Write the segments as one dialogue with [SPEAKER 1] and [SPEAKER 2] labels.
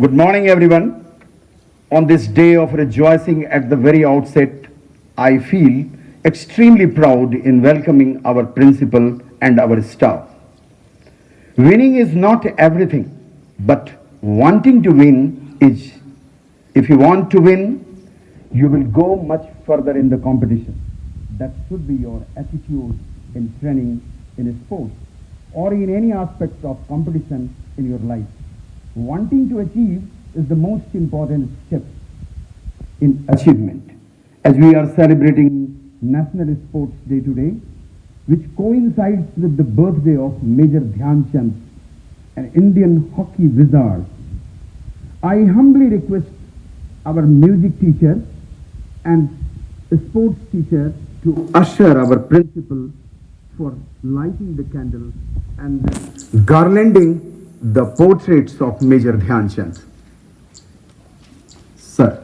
[SPEAKER 1] Good morning, everyone. On this day of rejoicing at the very outset, I feel extremely proud in welcoming our principal and our staff. Winning is not everything, but wanting to win is. If you want to win, you will go much further in the competition. That should be your attitude in training in a sport or in any aspect of competition in your life. Wanting to achieve is the most important step in achievement. As we are celebrating National Sports Day today, which coincides with the birthday of Major Dhyan Chand, an Indian hockey wizard, I humbly request our music teacher and sports teacher to usher our principal for lighting the candle and garlanding the portraits of Major Dhyan Chand. Sir.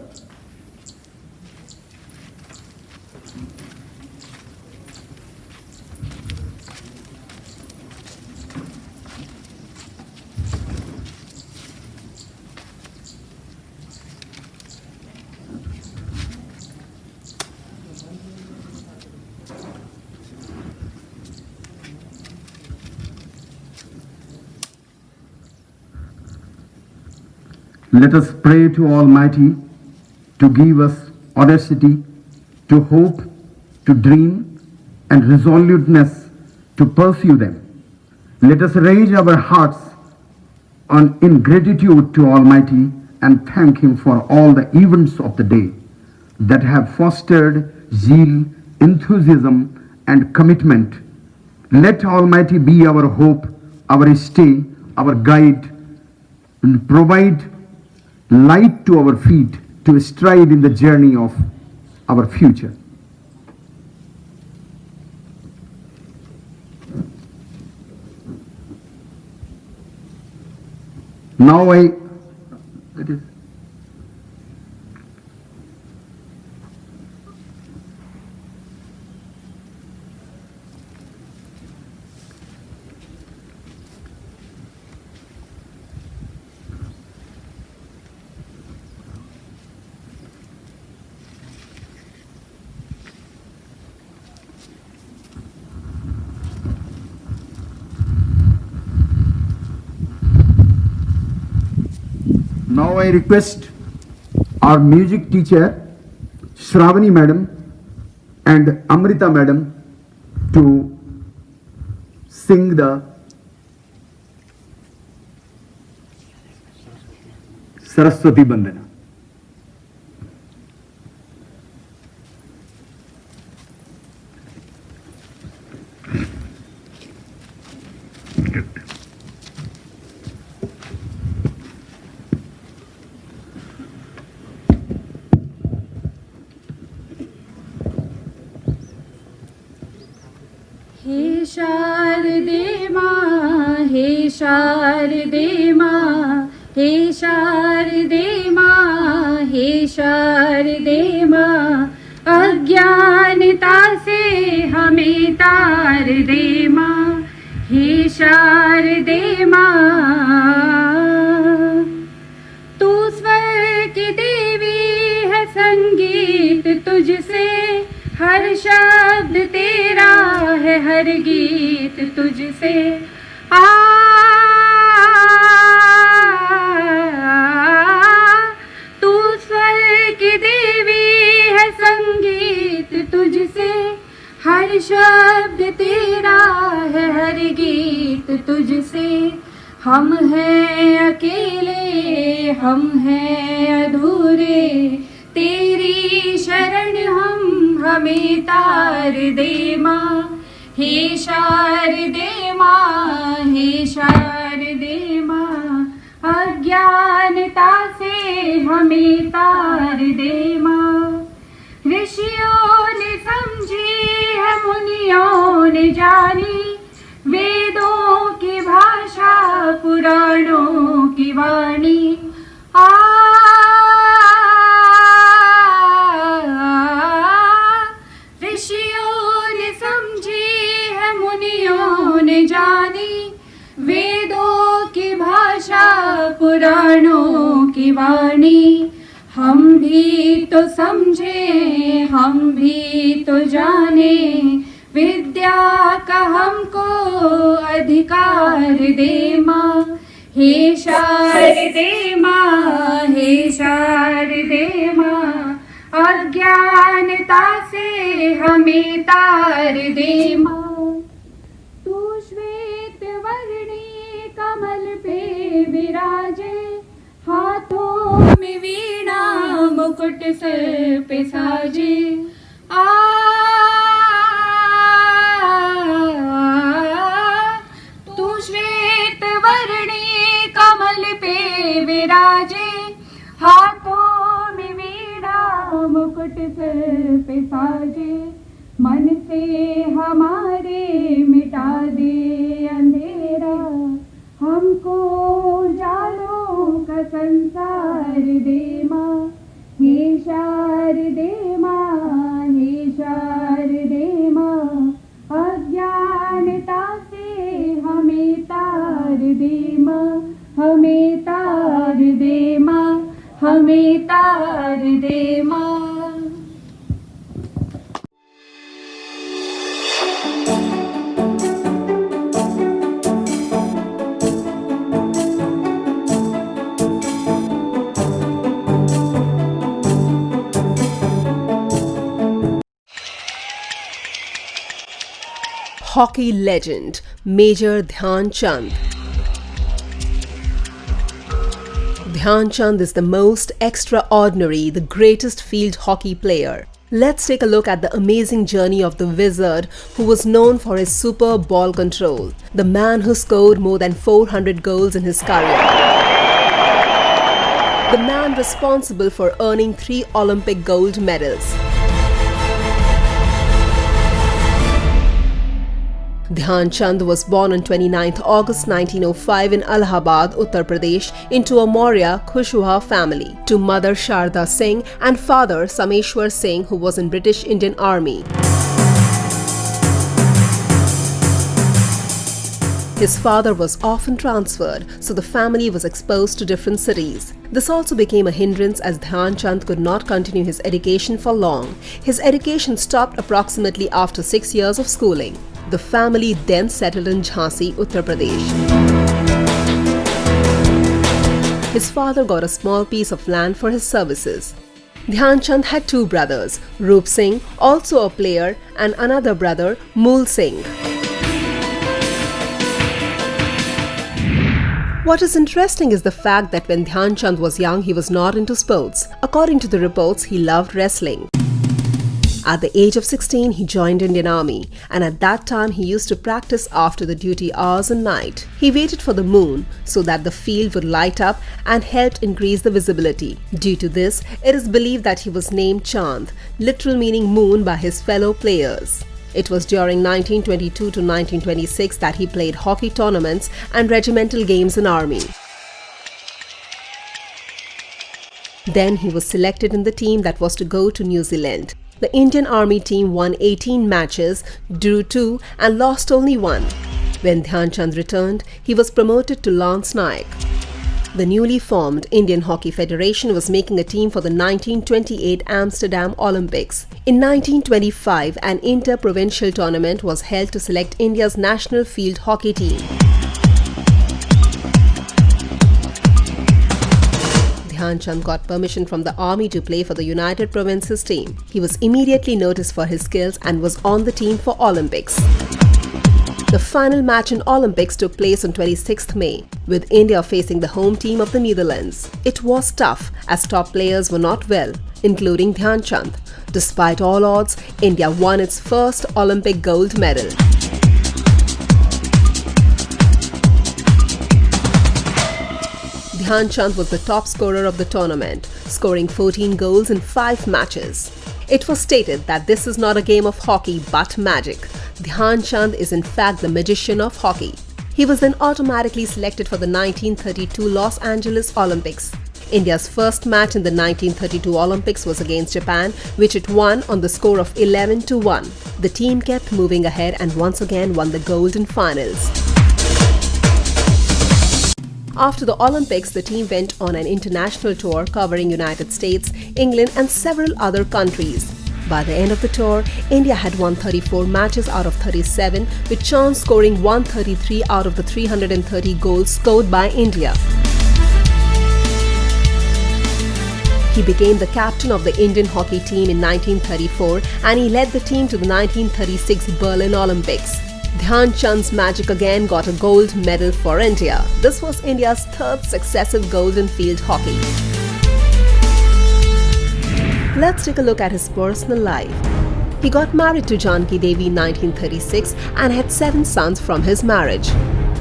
[SPEAKER 1] Let us pray to Almighty to give us audacity, to hope, to dream, and resoluteness to pursue them. Let us raise our hearts in gratitude to Almighty and thank Him for all the events of the day that have fostered zeal, enthusiasm, and commitment. Let Almighty be our hope, our stay, our guide, and provide light to our feet to stride in the journey of our future. Now I request our music teacher, Shravani Madam and Amrita Madam to sing the Saraswati Bandana.
[SPEAKER 2] हे शारदे माँ, हे शारदे माँ, हे शारदे माँ, हे शारदे माँ, अज्ञानता से हमें तार दे माँ, हे शारदे माँ। तू स्वर की देवी है, संगीत तुझसे, हर शब्द तेरा है, हर गीत तुझसे। तू स्वर की देवी है, संगीत तुझसे, हर शब्द तेरा है, हर गीत तुझसे। हम हैं अकेले, हम हैं अधूरे, तेरी शरण हमें तार दे माँ, हे शारदे माँ, हे शारदे माँ, अज्ञानता से हमें तार दे माँ। ऋषियों ने समझी है, मुनियों ने जानी, वेदों की भाषा, पुराणों की वाणी। ऋषियों ने समझी है, मुनियों ने जानी, वेदों की भाषा, पुराणों की जाने, हम भी तो समझे, हम भी तो जाने, विद्या का हमको अधिकार दे माँ, हे शारदे माँ, हे शारदे माँ, अज्ञानता से हमें तार दे माँ। तू श्वेत वर्णी कमल पे विराजे, हाथों में वीणा मुकुट सर पे साजे, तू श्वेत वर्णी कमल पे विराजे, हाथों में वीणा मुकुट सर पे साजे, मन से हमारे मिटा दे अंधेरा, हमको जालों का संसार दे माँ, हे शारदे माँ, हे शारदे माँ, अज्ञानता से हमें तार दे माँ, हमें तार दे माँ, हमें तार दे माँ।
[SPEAKER 3] Hockey legend Major Dhyan Chand. Dhyan Chand is the most extraordinary, the greatest field hockey player. Let's take a look at the amazing journey of the wizard who was known for his superb ball control, the man who scored more than 400 goals in his career. The man responsible for earning 3 Olympic gold medals. Dhyan Chand was born on 29th August 1905 in Allahabad, Uttar Pradesh, into a Maurya Khushwah family, to mother Sharda Singh and father Sameshwar Singh, who was in British Indian Army. His father was often transferred, so the family was exposed to different cities. This also became a hindrance as Dhyan Chand could not continue his education for long. His education stopped approximately after 6 years of schooling. The family then settled in Jhansi, Uttar Pradesh. His father got a small piece of land for his services. Dhyan Chand had 2 brothers, Roop Singh, also a player, and another brother, Mool Singh. What is interesting is the fact that when Dhyan Chand was young, he was not into sports. According to the reports, he loved wrestling. At the age of 16, he joined Indian Army, and at that time he used to practice after the duty hours and night. He waited for the moon so that the field would light up and helped increase the visibility. Due to this, it is believed that he was named Chand, literal meaning moon, by his fellow players. It was during 1922 to 1926 that he played hockey tournaments and regimental games in Army. Then he was selected in the team that was to go to New Zealand. The Indian Army team won 18 matches, drew 2 and lost only 1. When Dhyan Chand returned, he was promoted to Lance Naik. The newly formed Indian Hockey Federation was making a team for the 1928 Amsterdam Olympics. In 1925, an inter-provincial tournament was held to select India's national field hockey team. Dhyan Chand got permission from the army to play for the United Provinces team. He was immediately noticed for his skills and was on the team for Olympics. The final match in Olympics took place on 26th May, with India facing the home team of the Netherlands. It was tough as top players were not well, including Dhyan Chand. Despite all odds, India won its first Olympic gold medal. Dhyan Chand was the top scorer of the tournament, scoring 14 goals in 5 matches. It was stated that this is not a game of hockey but magic. Dhyan Chand is in fact the magician of hockey. He was then automatically selected for the 1932 Los Angeles Olympics. India's first match in the 1932 Olympics was against Japan, which it won on the score of 11-1. The team kept moving ahead and once again won the gold in finals. After the Olympics, the team went on an international tour covering United States, England and several other countries. By the end of the tour, India had won 34 matches out of 37, with Chand scoring 133 out of the 330 goals scored by India. He became the captain of the Indian hockey team in 1934 and he led the team to the 1936 Berlin Olympics. Dhyan Chand's magic again got a gold medal for India. This was India's third successive gold in field hockey. Let's take a look at his personal life. He got married to Janki Devi in 1936 and had 7 sons from his marriage.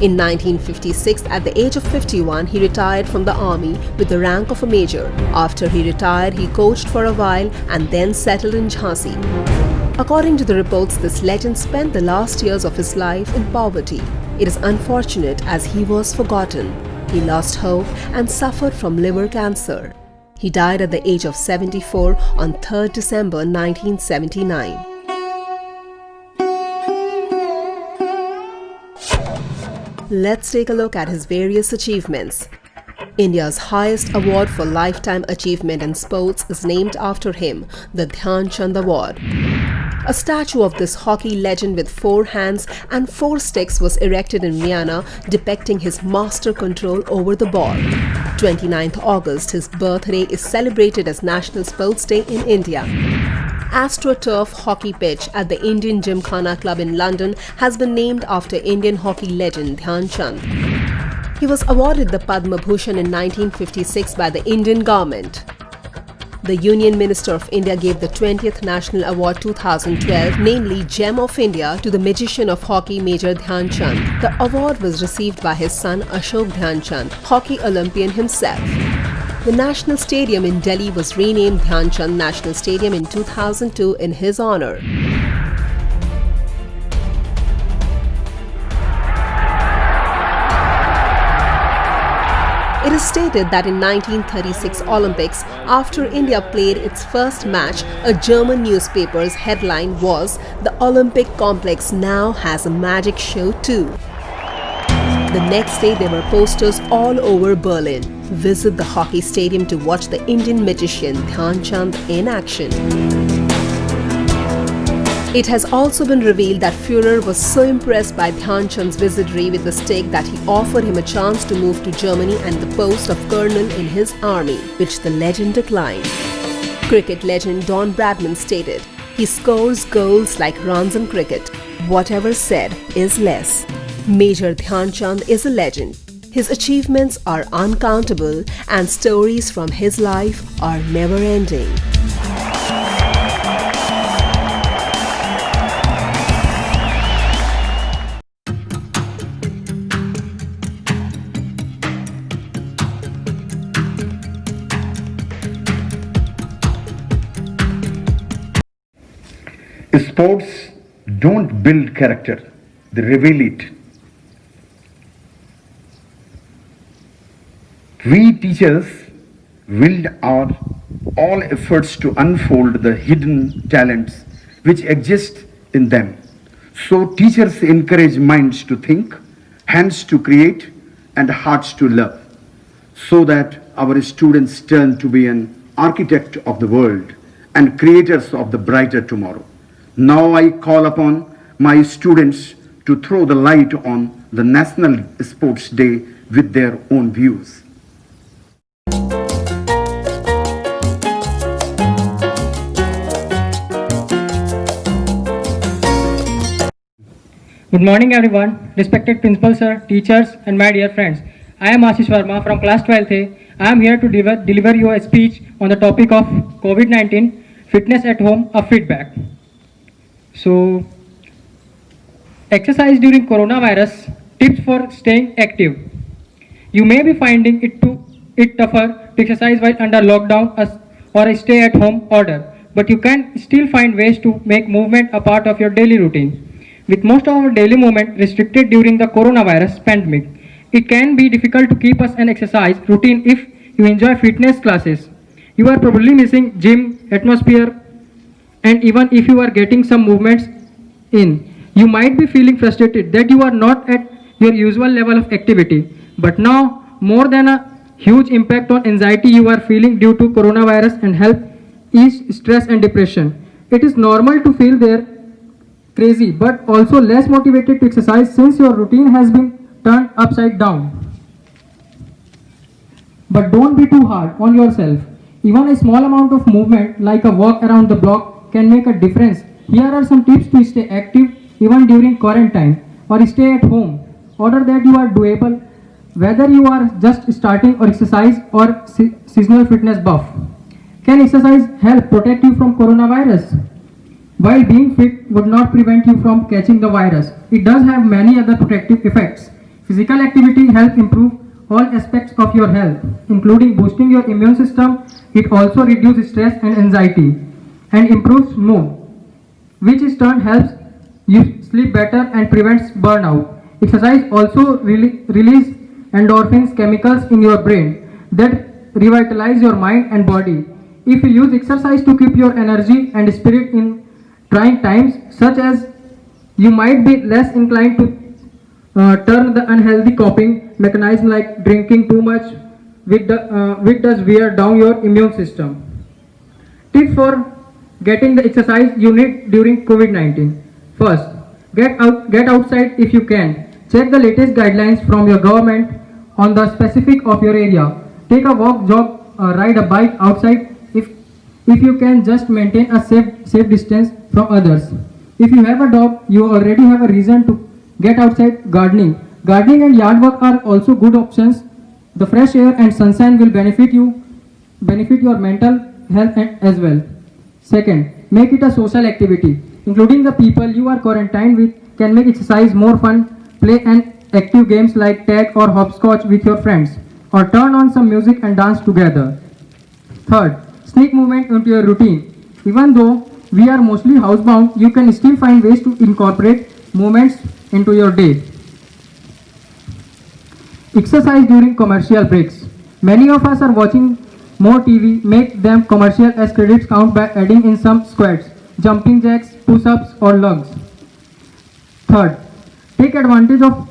[SPEAKER 3] In 1956, at the age of 51, he retired from the army with the rank of a major. After he retired, he coached for a while and then settled in Jhansi. According to the reports, this legend spent the last years of his life in poverty. It is unfortunate as he was forgotten. He lost hope and suffered from liver cancer. He died at the age of 74 on 3rd December 1979. Let's take a look at his various achievements. India's highest award for lifetime achievement in sports is named after him, the Dhyan Chand Award. A statue of this hockey legend with 4 hands and 4 sticks was erected in Vienna, depicting his master control over the ball. 29th August, his birthday, is celebrated as National Sports Day in India. AstroTurf hockey pitch at the Indian Gymkhana Club in London has been named after Indian hockey legend Dhyan Chand. He was awarded the Padma Bhushan in 1956 by the Indian government. The Union Minister of India gave the 20th National Award 2012, namely Gem of India, to the magician of hockey Major Dhyan Chand. The award was received by his son Ashok Dhyan Chand, hockey Olympian himself. The National Stadium in Delhi was renamed Dhyan Chand National Stadium in 2002 in his honor. It is stated that in 1936 Olympics, after India played its first match, a German newspaper's headline was, "The Olympic complex now has a magic show too." The next day, there were posters all over Berlin. Visit the hockey stadium to watch the Indian magician Dhyan Chand in action. It has also been revealed that Führer was so impressed by Dhyan Chand's wizardry with the stick that he offered him a chance to move to Germany and the post of colonel in his army, which the legend declined. Cricket legend Don Bradman stated, "He scores goals like runs in cricket. Whatever said is less." Major Dhyan Chand is a legend. His achievements are uncountable and stories from his life are never-ending.
[SPEAKER 1] Sports don't build character, they reveal it. We teachers wield our all efforts to unfold the hidden talents which exist in them. So teachers encourage minds to think, hands to create, and hearts to love, so that our students turn to be an architect of the world and creators of the brighter tomorrow. Now I call upon my students to throw the light on the National Sports Day with their own views.
[SPEAKER 4] Good morning everyone, respected principal sir, teachers and my dear friends. I am Ashish Verma from class 12th A. I am here to deliver you a speech on the topic of COVID-19, fitness at home, a feedback. So, exercise during coronavirus, tips for staying active. You may be finding it tougher to exercise while under lockdown or a stay at home order, but you can still find ways to make movement a part of your daily routine. With most of our daily movement restricted during the coronavirus pandemic, it can be difficult to keep us an exercise routine if you enjoy fitness classes. You are probably missing gym atmosphere, and even if you are getting some movements in, you might be feeling frustrated that you are not at your usual level of activity. But now more than a huge impact on anxiety you are feeling due to coronavirus and help ease stress and depression. It is normal to feel there crazy but also less motivated to exercise since your routine has been turned upside down. But don't be too hard on yourself. Even a small amount of movement like a walk around the block can make a difference. Here are some tips to stay active even during quarantine or stay at home. Order that you are doable whether you are just starting or exercise or seasonal fitness buff. Can exercise help protect you from coronavirus? While being fit would not prevent you from catching the virus, it does have many other protective effects. Physical activity helps improve all aspects of your health, including boosting your immune system. It also reduces stress and anxiety and improves mood, which in turn helps you sleep better and prevents burnout. Exercise also release endorphins chemicals in your brain that revitalize your mind and body. If you use exercise to keep your energy and spirit in trying times, such as you might be less inclined to turn the unhealthy coping mechanism like drinking too much, which does wear down your immune system. Tips for getting the exercise you need during COVID-19. First, get outside if you can. Check the latest guidelines from your government on the specific of your area. Take a walk, jog, ride a bike outside if you can. Just maintain a safe distance from others. If you have a dog, you already have a reason to get outside. Gardening and yard work are also good options. The fresh air and sunshine will benefit your mental health as well. Second, make it a social activity. Including the people you are quarantined with can make exercise more fun. Play an active games like tag or hopscotch with your friends, or turn on some music and dance together. Third, sneak movement into your routine. Even though we are mostly housebound, you can still find ways to incorporate movements into your day. Exercise during commercial breaks. Many of us are watching more TV. Make them commercial as credits count by adding in some squats, jumping jacks, push-ups or lugs. Third, take advantage of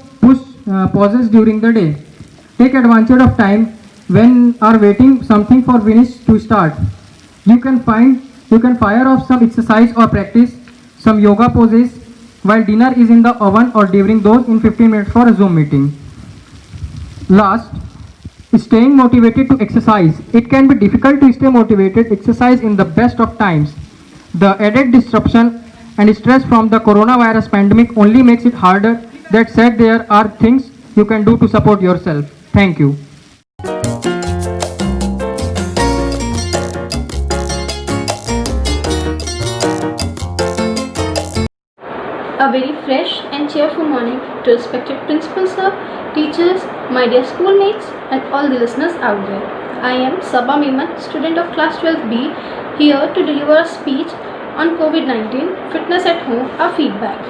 [SPEAKER 4] pauses during the day. Take advantage of time when are waiting something for finish to start. You can fire off some exercise or practice some yoga poses while dinner is in the oven or during those in 15 minutes for a Zoom meeting. Last, staying motivated to exercise. It can be difficult to stay motivated exercise in the best of times. The added disruption and stress from the coronavirus pandemic only makes it harder. That said, there are things you can do to support yourself. Thank you.
[SPEAKER 5] A very fresh and cheerful morning to respected principals, sir, teachers, my dear schoolmates and all the listeners out there. I am Sabha Meeman, student of class 12B, here to deliver a speech on COVID-19, fitness at home, a feedback,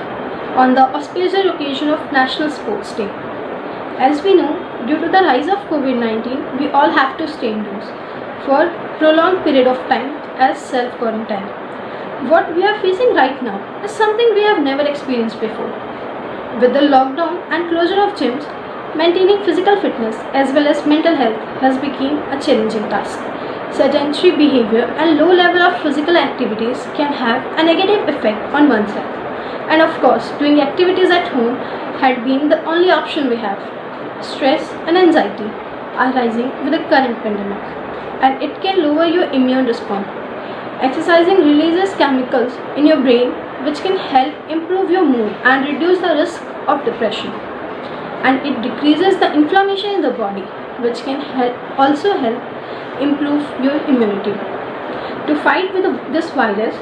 [SPEAKER 5] on the auspicious occasion of National Sports Day. As we know, due to the rise of COVID-19, we all have to stay indoors for a prolonged period of time as self-quarantine. What we are facing right now is something we have never experienced before. With the lockdown and closure of gyms, maintaining physical fitness as well as mental health has become a challenging task. Sedentary behavior and low level of physical activities can have a negative effect on one's health. And of course, doing activities at home had been the only option we have. Stress and anxiety are rising with the current pandemic, and it can lower your immune response. Exercising releases chemicals in your brain which can help improve your mood and reduce the risk of depression. And it decreases the inflammation in the body, which can also help improve your immunity. To fight with this virus,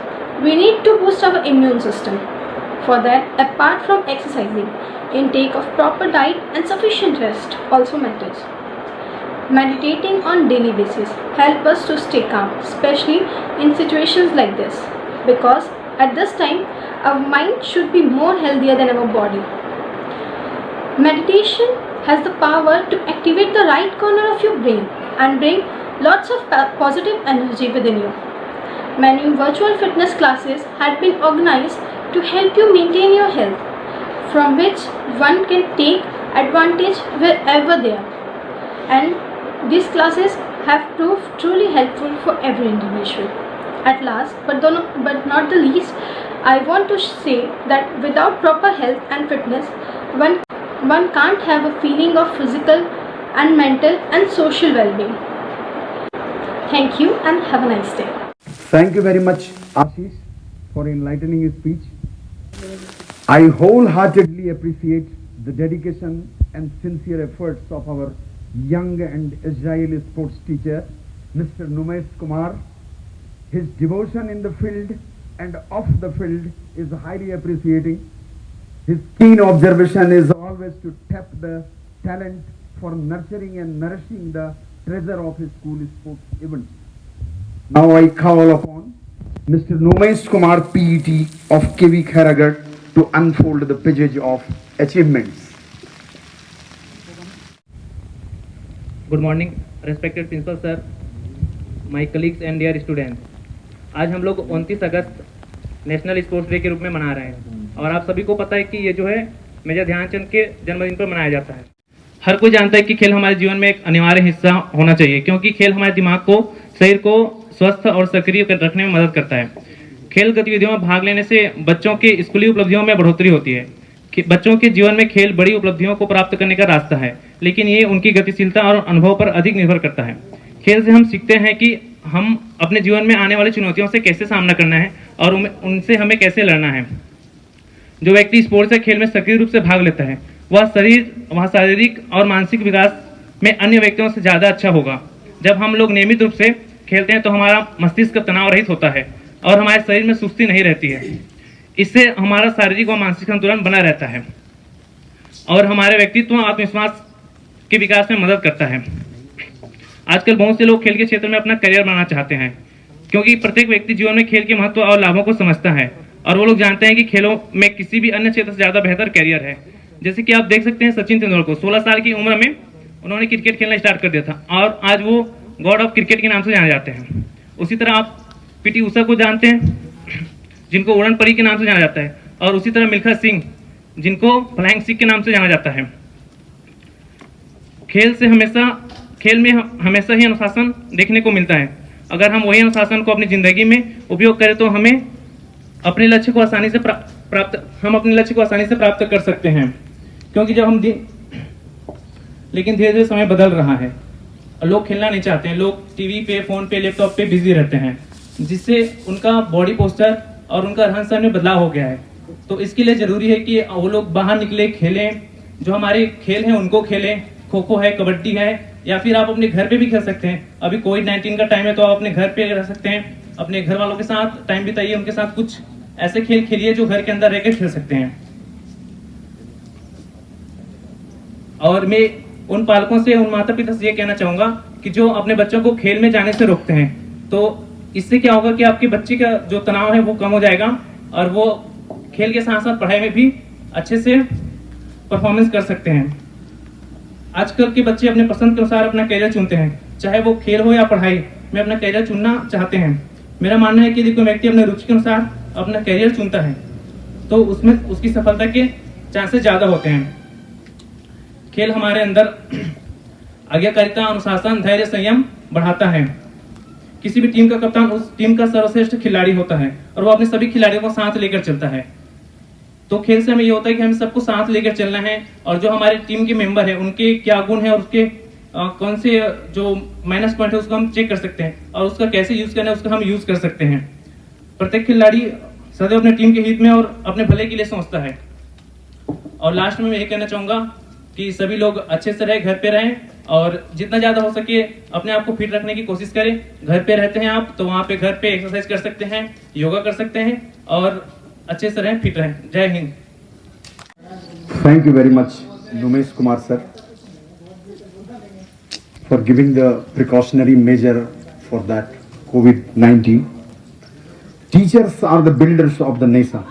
[SPEAKER 5] we need to boost our immune system. For that, apart from exercising, intake of proper diet and sufficient rest also matters. Meditating on daily basis help us to stay calm, especially in situations like this, because at this time our mind should be more healthier than our body. Meditation has the power to activate the right corner of your brain and bring lots of positive energy within you. Many virtual fitness classes had been organized to help you maintain your health, from which one can take advantage wherever they are. and these classes have proved truly helpful for every individual. At last, but not the least, I want to say that without proper health and fitness, one can't have a feeling of physical and mental and social well-being. Thank you and have a nice day.
[SPEAKER 1] Thank you very much, Ashish, for enlightening his speech. I wholeheartedly appreciate the dedication and sincere efforts of our young and agile sports teacher, Mr. Numesh Kumar. His devotion in the field and off the field is highly appreciating. His keen observation is always to tap the talent for nurturing and nourishing the treasure of his school sports events. Now I call upon Mr. Numesh Kumar, PET of KV Kharagarh, to unfold the pages of achievements.
[SPEAKER 6] Good morning respected principal sir, my colleagues and dear students. आज हम लोग 29 अगस्त national sports day के रूप में मना रहे हैं और आप सभी को पता है कि ये जो है मेजर ध्यानचंद के जन्मदिन पर मनाया जाता है। हर कोई जानता है कि खेल हमारे जीवन में एक अनिवार्य हिस्सा होना चाहिए, क्योंकि खेल हमारे दिमाग को, शरीर को स्वस्थ और सक्रिय रखने में मदद करता है। खेल गतिविधियों में भाग लेने से बच्चों के स्कूली उपलब्धियों में बढ़ोतरी होती है। बच्चों के जीवन में खेल बड़ी उपलब्धियों को प्राप्त करने का रास्ता है, लेकिन ये उनकी गतिशीलता और अनुभव पर अधिक निर्भर करता है। खेल से हम सीखते हैं कि हम अपने जीवन में आने वाली चुनौतियों से कैसे सामना करना है और उनसे हमें कैसे लड़ना है। जो व्यक्ति स्पोर्ट्स या खेल में सक्रिय रूप से भाग लेता है वह शारीरिक और मानसिक विकास में अन्य व्यक्तियों से ज़्यादा अच्छा होगा। जब हम लोग नियमित रूप से खेलते हैं तो हमारा मस्तिष्क तनाव रहित होता है और हमारे शरीर में सुस्ती नहीं रहती है। इससे हमारा शारीरिक और मानसिक संतुलन बना रहता है और हमारे व्यक्तित्व आत्मविश्वास के विकास में मदद करता है। आजकल बहुत से लोग खेल के क्षेत्र में अपना करियर बनाना चाहते हैं, क्योंकि प्रत्येक व्यक्ति जीवन में खेल के महत्व और लाभों को समझता है और वो लोग जानते हैं कि खेलों में किसी भी अन्य क्षेत्र से ज़्यादा बेहतर करियर है। जैसे कि आप देख सकते हैं सचिन तेंदुलकर को 16 साल की उम्र में उन्होंने क्रिकेट खेलना स्टार्ट कर दिया था और आज वो गॉड ऑफ क्रिकेट के नाम से जाने जाते हैं। उसी तरह आप पीटी उषा को जानते हैं, जिनको उड़न परी के नाम से जाना जाता है, और उसी तरह मिल्खा सिंह, जिनको फ्लाइंग सिख के नाम से जाना जाता है। खेल में हमेशा ही अनुशासन देखने को मिलता है। अगर हम वही अनुशासन को अपनी जिंदगी में उपयोग करें तो हमें अपने लक्ष्य को आसानी से प्राप्त कर सकते हैं। क्योंकि लेकिन धीरे धीरे समय बदल रहा है, लोग खेलना नहीं चाहते हैं। लोग टीवी पे, फोन पे, लैपटॉप पे बिजी रहते हैं, जिससे उनका बॉडी पोस्चर और उनका रहन सहन में बदलाव हो गया है। तो इसके लिए जरूरी है कि वो लोग बाहर निकले, खेलें, जो हमारे खेल हैं उनको खेलें। खो खो है, कबड्डी है, या फिर आप अपने घर पे भी खेल सकते हैं। अभी कोविड-19 का टाइम है तो आप अपने घर पे रह सकते हैं, अपने घर वालों के साथ टाइम बिताइए, उनके साथ कुछ ऐसे खेल खेलिए जो घर के अंदर रहकर खेल सकते हैं। और मैं उन पालकों से, उन माता पिता से ये कहना चाहूंगा कि जो अपने बच्चों को खेल में जाने से रोकते हैं, तो इससे क्या होगा कि आपके बच्चे का जो तनाव है वो कम हो जाएगा और वो खेल के साथ साथ पढ़ाई में भी अच्छे से परफॉर्मेंस कर सकते हैं। आजकल के बच्चे अपने पसंद के अनुसार अपना करियर चुनते हैं, चाहे वो खेल हो या पढ़ाई में अपना करियर चुनना चाहते हैं। मेरा मानना है कि यदि कोई व्यक्ति अपने रुचि के अनुसार अपना करियर चुनता है तो उसमें उसकी सफलता के चांसेस ज़्यादा होते हैं। खेल हमारे अंदर आज्ञाकारिता, अनुशासन, धैर्य, संयम बढ़ाता है। किसी भी टीम का कप्तान उस टीम का सर्वश्रेष्ठ खिलाड़ी होता है और वो अपने सभी खिलाड़ियों को साथ लेकर चलता है। तो खेल से हमें ये होता है कि हमें सबको साथ लेकर चलना है और जो हमारे टीम के मेंबर है उनके क्या गुण है और उसके कौन से जो माइनस पॉइंट है उसको हम चेक कर सकते हैं और उसका कैसे यूज करना है उसका हम यूज कर सकते हैं। प्रत्येक खिलाड़ी सदैव अपने टीम के हित में और अपने भले के लिए सोचता है। और लास्ट में मैं ये कहना चाहूंगा कि सभी लोग अच्छे से रहें, घर पे रहें और जितना ज्यादा हो सके अपने आप को फिट रखने की कोशिश करें। घर पे रहते हैं आप तो वहाँ पे घर पे एक्सरसाइज कर सकते हैं, योगा कर सकते हैं और अच्छे से रहें, फिट रहें। जय Hind.
[SPEAKER 1] Thank you very much, Numesh Kumar sir, for giving the precautionary measure for that COVID-19. Teachers are the builders of the nation,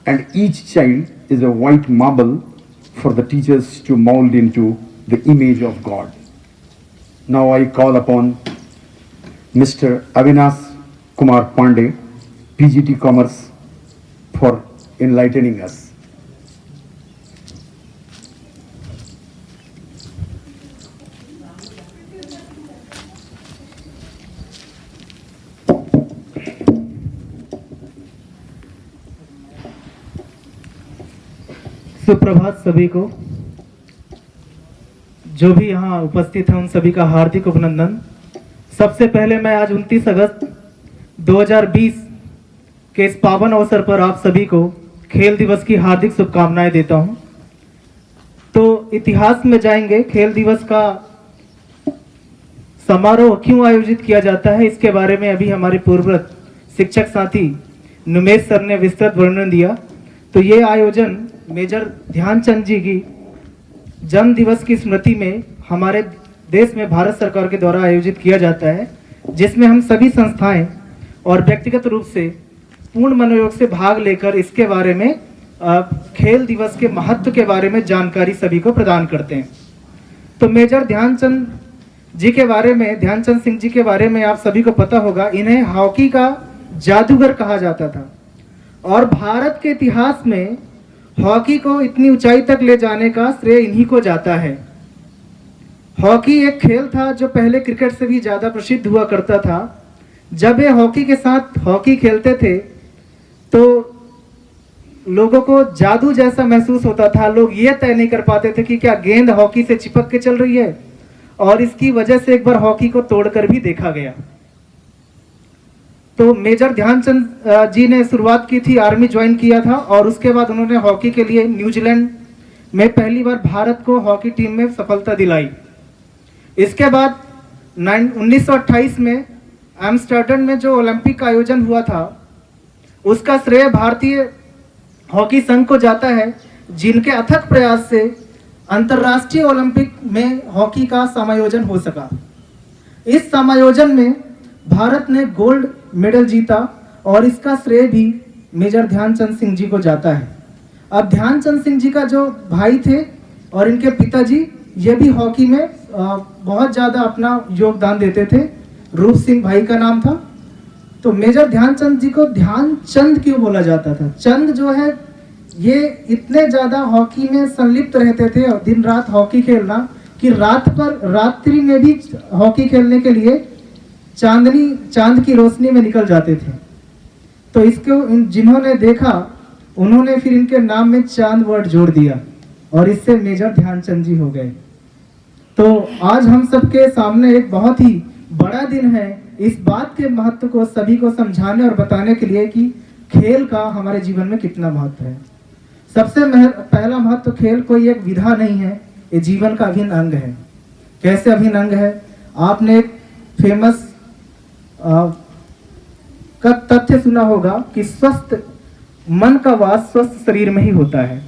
[SPEAKER 1] and each child is a white marble for the teachers to mold into the image of God. Now I call upon Mr. Avinash Kumar Pandey, PGT Commerce, for enlightening us.
[SPEAKER 7] सुप्रभात सभी को। जो भी यहाँ उपस्थित हैं उन सभी का हार्दिक अभिनंदन। सबसे पहले मैं आज 29 अगस्त 2020 के इस पावन अवसर पर आप सभी को खेल दिवस की हार्दिक शुभकामनाएं देता हूं। तो इतिहास में जाएंगे। खेल दिवस का समारोह क्यों आयोजित किया जाता है, इसके बारे में अभी हमारे पूर्व शिक्षक साथी नुमेश सर ने विस्तृत वर्णन दिया। तो ये आयोजन मेजर ध्यानचंद जी की जन्म दिवस की स्मृति में हमारे देश में भारत सरकार के द्वारा आयोजित किया जाता है, जिसमें हम सभी संस्थाएं और व्यक्तिगत रूप से पूर्ण मनोयोग से भाग लेकर इसके बारे में खेल दिवस के महत्व के बारे में जानकारी सभी को प्रदान करते हैं। तो मेजर ध्यानचंद जी के बारे में, ध्यानचंद सिंह जी के बारे में आप सभी को पता होगा, इन्हें हॉकी का जादूगर कहा जाता था और भारत के इतिहास में हॉकी को इतनी ऊंचाई तक ले जाने का श्रेय इन्हीं को जाता है। हॉकी एक खेल था जो पहले क्रिकेट से भी ज़्यादा प्रसिद्ध हुआ करता था। जब ये हॉकी के साथ हॉकी खेलते थे तो लोगों को जादू जैसा महसूस होता था। लोग ये तय नहीं कर पाते थे कि क्या गेंद हॉकी से चिपक के चल रही है, और इसकी वजह से एक बार हॉकी को तोड़कर भी देखा गया। तो मेजर ध्यानचंद जी ने शुरुआत की थी, आर्मी ज्वाइन किया था और उसके बाद उन्होंने हॉकी के लिए न्यूजीलैंड में पहली बार भारत को हॉकी टीम में सफलता दिलाई। इसके बाद 1928 में एम्स्टर्डम में जो ओलंपिक का आयोजन हुआ था उसका श्रेय भारतीय हॉकी संघ को जाता है, जिनके अथक प्रयास से अंतर्राष्ट्रीय ओलंपिक में हॉकी का समायोजन हो सका। इस समायोजन में भारत ने गोल्ड मेडल जीता और इसका श्रेय भी मेजर ध्यानचंद सिंह जी को जाता है। अब ध्यानचंद सिंह जी का जो भाई थे और इनके पिताजी, ये भी हॉकी में बहुत ज़्यादा अपना योगदान देते थे। रूप सिंह भाई का नाम था। तो मेजर ध्यानचंद जी को ध्यानचंद क्यों बोला जाता था? चंद जो है ये इतने ज़्यादा हॉकी में संलिप्त रहते थे और दिन रात हॉकी खेलना कि रात्रि में भी हॉकी खेलने के लिए चांद की रोशनी में निकल जाते थे। तो इसको जिन्होंने देखा उन्होंने फिर इनके नाम में चांद वर्ड जोड़ दिया और इससे मेजर ध्यानचंद जी हो गए। तो आज हम सबके सामने एक बहुत ही बड़ा दिन है इस बात के महत्व को सभी को समझाने और बताने के लिए कि खेल का हमारे जीवन में कितना महत्व है। सबसे पहला महत्व, खेल कोई एक विधा नहीं है, ये जीवन का अभिन्न अंग है। कैसे अभिन्न अंग है? आपने एक फेमस का तथ्य सुना होगा कि स्वस्थ मन का वास स्वस्थ शरीर में ही होता है।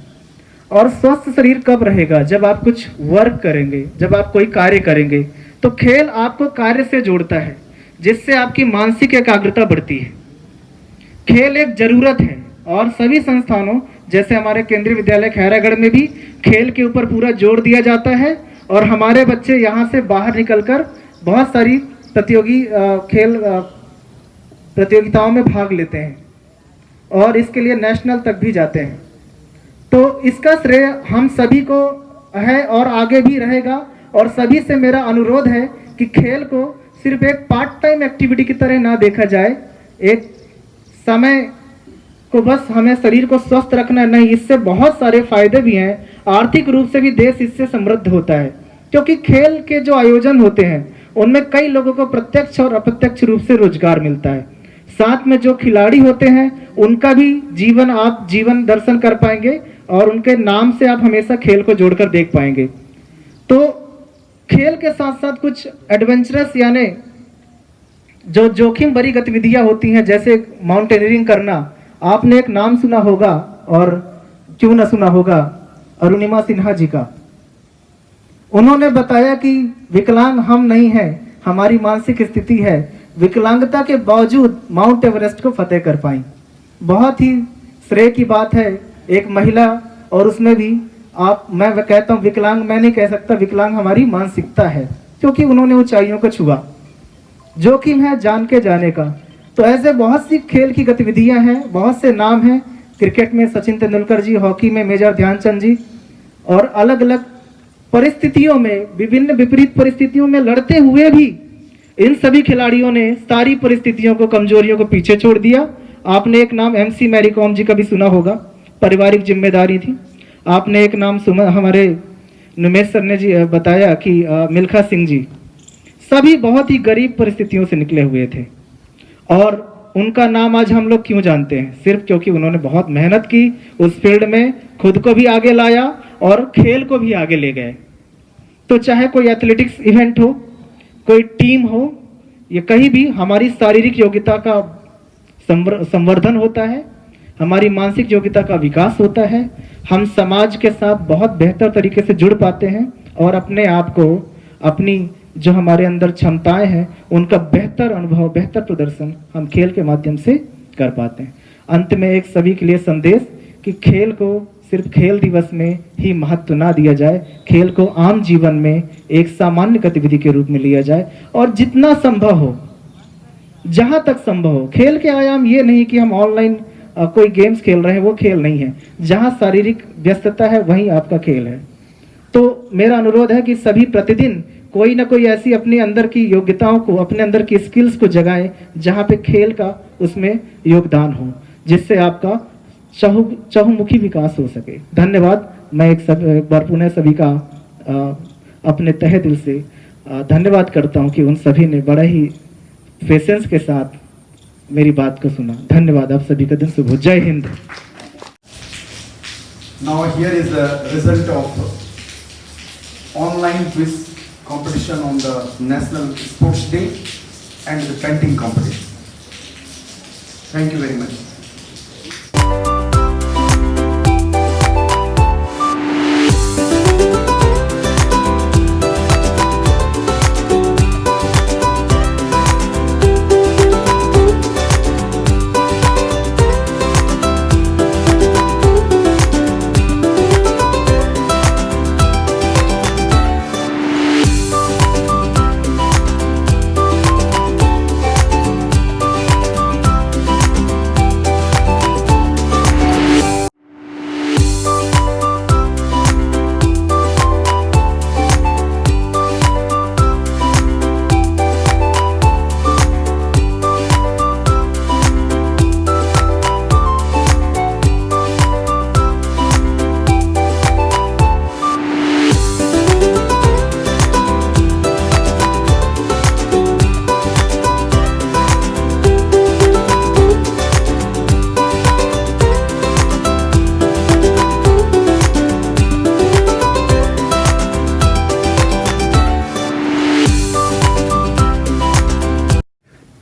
[SPEAKER 7] और स्वस्थ शरीर कब रहेगा? जब आप कुछ वर्क करेंगे, जब आप कोई कार्य करेंगे। तो खेल आपको कार्य से जोड़ता है, जिससे आपकी मानसिक एकाग्रता बढ़ती है। खेल एक जरूरत है और सभी संस्थानों जैसे हमारे केंद्रीय विद्यालय खैरागढ़ में भी खेल के ऊपर पूरा जोर दिया जाता है और हमारे बच्चे यहाँ से बाहर निकलकर बहुत सारी खेल प्रतियोगिताओं में भाग लेते हैं और इसके लिए नेशनल तक भी जाते हैं। तो इसका श्रेय हम सभी को है और आगे भी रहेगा। और सभी से मेरा अनुरोध है कि खेल को सिर्फ एक पार्ट टाइम एक्टिविटी की तरह ना देखा जाए। एक समय को बस हमें शरीर को स्वस्थ रखना नहीं, इससे बहुत सारे फायदे भी हैं। आर्थिक रूप से भी देश इससे समृद्ध होता है, क्योंकि खेल के जो आयोजन होते हैं उनमें कई लोगों को प्रत्यक्ष और अप्रत्यक्ष रूप से रोजगार मिलता है। साथ में जो खिलाड़ी होते हैं उनका भी जीवन दर्शन कर पाएंगे और उनके नाम से आप हमेशा खेल को जोड़कर देख पाएंगे। तो खेल के साथ साथ कुछ एडवेंचरस यानी जो जोखिम भरी गतिविधियां होती हैं, जैसे माउंटेनियरिंग करना। आपने एक नाम सुना होगा और क्यों ना सुना होगा, अरुणिमा सिन्हा जी का। उन्होंने बताया कि विकलांग हम नहीं हैं, हमारी मानसिक स्थिति है, विकलांगता के बावजूद माउंट एवरेस्ट को फतेह कर पाई। बहुत ही श्रेय की बात है एक महिला, और उसमें भी मैं कहता हूँ विकलांग मैं नहीं कह सकता, विकलांग हमारी मानसिकता है, क्योंकि उन्होंने ऊंचाइयों को छुआ। जोखिम है जान के जाने का। तो ऐसे बहुत सी खेल की गतिविधियां हैं, बहुत से नाम हैं। क्रिकेट में सचिन तेंदुलकर जी, हॉकी में मेजर ध्यानचंद जी, और अलग अलग परिस्थितियों में, विभिन्न विपरीत परिस्थितियों में लड़ते हुए भी इन सभी खिलाड़ियों ने सारी परिस्थितियों को, कमजोरियों को पीछे छोड़ दिया। आपने एक नाम MC मैरी कॉम जी का भी सुना होगा, पारिवारिक जिम्मेदारी थी। आपने एक नाम हमारे नुमेश सर ने जी बताया कि मिल्खा सिंह जी, सभी बहुत ही गरीब परिस्थितियों से निकले हुए थे और उनका नाम आज हम लोग क्यों जानते हैं? सिर्फ क्योंकि उन्होंने बहुत मेहनत की, उस फील्ड में खुद को भी आगे लाया और खेल को भी आगे ले गए। तो चाहे कोई एथलेटिक्स इवेंट हो, कोई टीम हो, ये कहीं भी हमारी शारीरिक योग्यता का संवर्धन होता है, हमारी मानसिक योग्यता का विकास होता है, हम समाज के साथ बहुत बेहतर तरीके से जुड़ पाते हैं और अपने आप को, अपनी जो हमारे अंदर क्षमताएं हैं, उनका बेहतर अनुभव, बेहतर प्रदर्शन हम खेल के माध्यम से कर पाते हैं। अंत में एक सभी के लिए संदेश कि खेल को सिर्फ खेल दिवस में ही महत्व ना दिया जाए, खेल को आम जीवन में एक सामान्य गतिविधि के रूप में लिया जाए और जितना संभव हो, जहां तक संभव हो। खेल के आयाम ये नहीं कि हम ऑनलाइन कोई गेम्स खेल रहे हैं, वो खेल नहीं है। जहां शारीरिक व्यस्तता है वहीं आपका खेल है। तो मेरा अनुरोध है कि सभी प्रतिदिन कोई ना कोई ऐसी अपने अंदर की योग्यताओं को, अपने अंदर की स्किल्स को जगाएं जहां पे खेल का उसमें योगदान हो, जिससे आपका चहुमुखी विकास हो सके। धन्यवाद। मैं एक बार पुनः सभी का अपने तहे दिल से धन्यवाद करता हूं कि उन सभी ने बड़ा ही पेशेंस के साथ मेरी बात को सुना। धन्यवाद। आप सभी का दिन शुभ हो। जय Hind.
[SPEAKER 1] Now here is the result of online quiz competition on the National Sports Day and the painting competition. Thank you very much.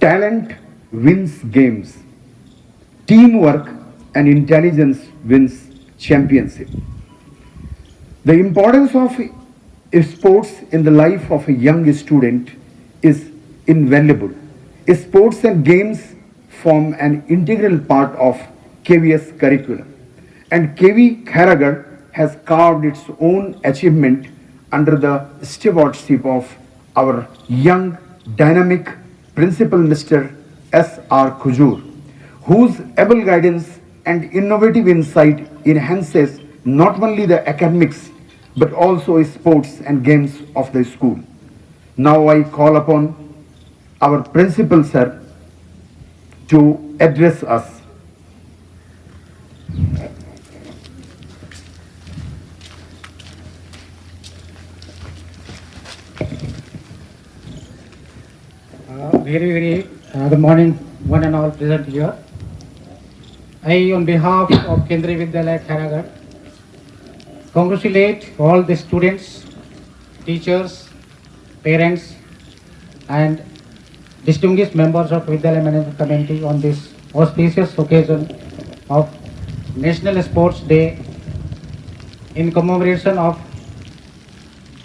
[SPEAKER 1] Talent wins games. Teamwork and intelligence wins championship. The importance of sports in the life of a young student is invaluable. Sports and games form an integral part of KVS curriculum, and KV Kharagarh has carved its own achievement under the stewardship of our young, dynamic Principal Mr. S.R. Khujur, whose able guidance and innovative insight enhances not only the academics but also sports and games of the school. Now I call upon our Principal Sir to address us.
[SPEAKER 8] Very good morning, one and all present here. I, on behalf of Kendriya Vidyalaya Kharagarh, congratulate all the students, teachers, parents, and distinguished members of Vidyalaya Management Committee on this auspicious occasion of National Sports Day in commemoration of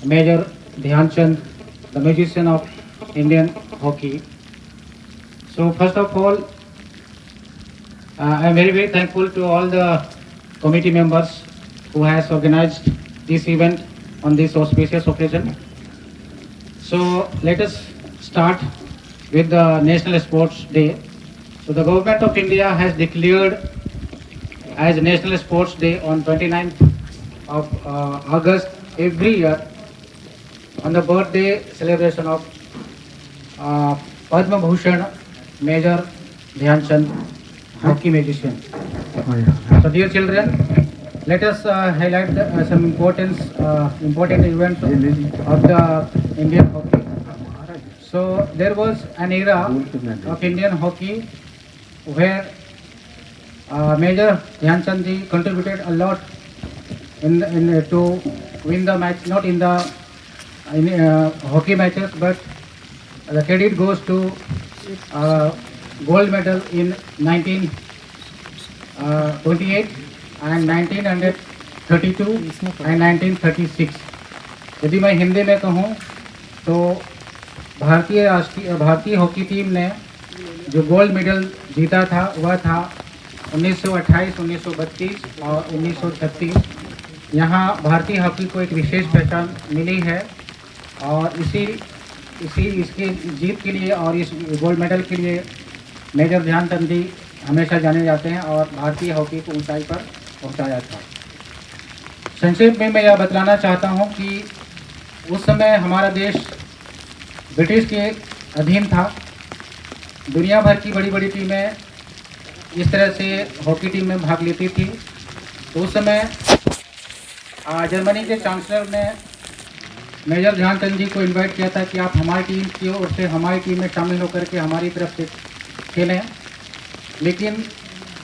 [SPEAKER 8] Major Dhyan Chand, the musician of Indian hockey. So first of all, I am very thankful to all the committee members who has organized this event on this auspicious occasion. So let us start with the National Sports Day. So the Government of India has declared as National Sports Day on 29th of August every year on the birthday celebration of Padma Bhushan Major Dhyan Chand, hockey magician. So dear children, let us highlight some important events of the Indian hockey. So there was an era of Indian hockey where Major Dhyan Chand ji contributed a lot in to win the match, not in the hockey matches, but the credit goes to gold medal in 1928 and 1932 and 1936. यदि मैं हिंदी में कहूँ तो भारतीय hockey team ने जो gold medal जीता था वह था 1928, 1932 और 1936। यहाँ भारतीय हॉकी को एक विशेष पहचान मिली है और इसके जीत के लिए और इस गोल्ड मेडल के लिए मेजर ध्यानचंद जी हमेशा जाने जाते हैं और भारतीय हॉकी को ऊंचाई पर पहुंचाया था। संक्षेप में मैं यह बतलाना चाहता हूं कि उस समय हमारा देश ब्रिटिश के अधीन था। दुनिया भर की बड़ी बड़ी टीमें इस तरह से हॉकी टीम में भाग लेती थी। तो उस समय जर्मनी के चांसलर ने मेजर ध्यानचंद जी को इनवाइट किया था कि आप हमारी टीम की ओर से हमारी टीम में शामिल होकर के हमारी तरफ से खेलें। लेकिन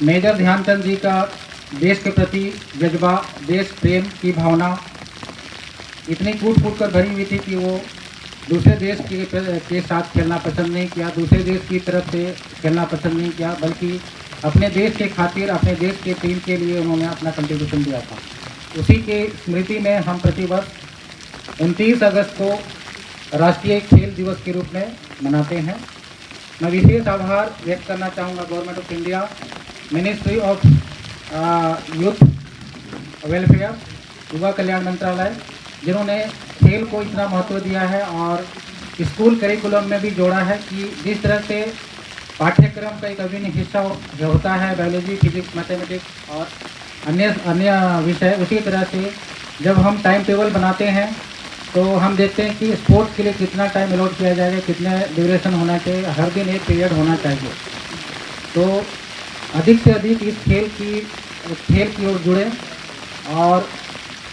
[SPEAKER 8] मेजर ध्यानचंद जी का देश के प्रति जज्बा, देश प्रेम की भावना इतनी कूट फूट कर भरी हुई थी कि वो दूसरे देश के साथ खेलना पसंद नहीं किया, दूसरे देश की तरफ से खेलना पसंद नहीं किया, बल्कि अपने देश के खातिर, अपने देश के टीम के लिए उन्होंने अपना कंट्रीब्यूशन दिया था। उसी के स्मृति में हम प्रतिवर्ष 29 अगस्त को राष्ट्रीय खेल दिवस के रूप में मनाते हैं। मैं विशेष आभार व्यक्त करना चाहूँगा government of India, ministry of youth welfare, युवा कल्याण मंत्रालय, जिन्होंने खेल को इतना महत्व दिया है और स्कूल करिकुलम में भी जोड़ा है कि जिस तरह से पाठ्यक्रम का एक अभिन्न हिस्सा होता है बायोलॉजी, फिजिक्स, मैथमेटिक्स और अन्य विषय, उसी तरह से जब हम टाइम टेबल बनाते हैं तो हम देखते हैं कि स्पोर्ट्स के लिए कितना टाइम अलॉट किया जाएगा, कितने ड्यूरेशन होना चाहिए, हर दिन एक पीरियड होना चाहिए। तो अधिक से अधिक इस खेल की ओर जुड़े और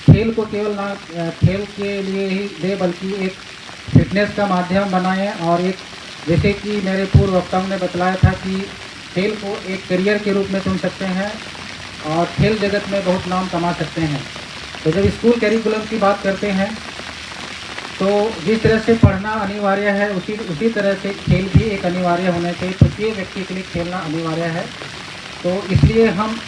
[SPEAKER 8] खेल को केवल ना खेल के लिए ही दे बल्कि एक फिटनेस का माध्यम बनाएं और एक, जैसे कि मेरे पूर्व वक्ताओं ने बतलाया था कि खेल को एक करियर के रूप में चुन सकते हैं और खेल जगत में बहुत नाम कमा सकते हैं। तो जब स्कूल करिकुलम की बात करते हैं तो जिस तरह से पढ़ना अनिवार्य है उसी तरह से खेल भी एक अनिवार्य होना चाहिए। प्रत्येक व्यक्ति के लिए खेलना अनिवार्य है। तो इसलिए हम